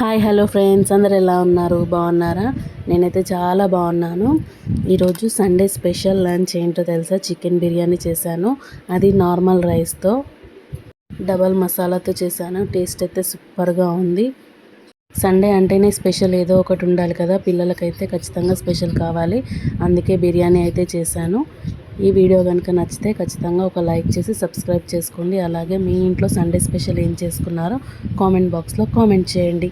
Hi hello friends, అందరు ఎలా ఉన్నారు? బాగున్నారా? నేనైతే చాలా బాగున్నాను. ఈరోజు సండే స్పెషల్ లంచ్ ఏంటో తెలుసా? చికెన్ బిర్యానీ చేశాను. అది నార్మల్ రైస్తో డబల్ మసాలాతో చేశాను. టేస్ట్ అయితే సూపర్గా ఉంది. సండే అంటేనే స్పెషల్ ఏదో ఒకటి ఉండాలి కదా, పిల్లలకైతే ఖచ్చితంగా స్పెషల్ కావాలి. అందుకే బిర్యానీ అయితే చేశాను. ఈ వీడియో కనుక నచ్చితే ఖచ్చితంగా ఒక లైక్ చేసి సబ్స్క్రైబ్ చేసుకోండి. అలాగే మీ ఇంట్లో సండే స్పెషల్ ఏం చేసుకున్నారో కామెంట్ బాక్స్లో కామెంట్ చేయండి.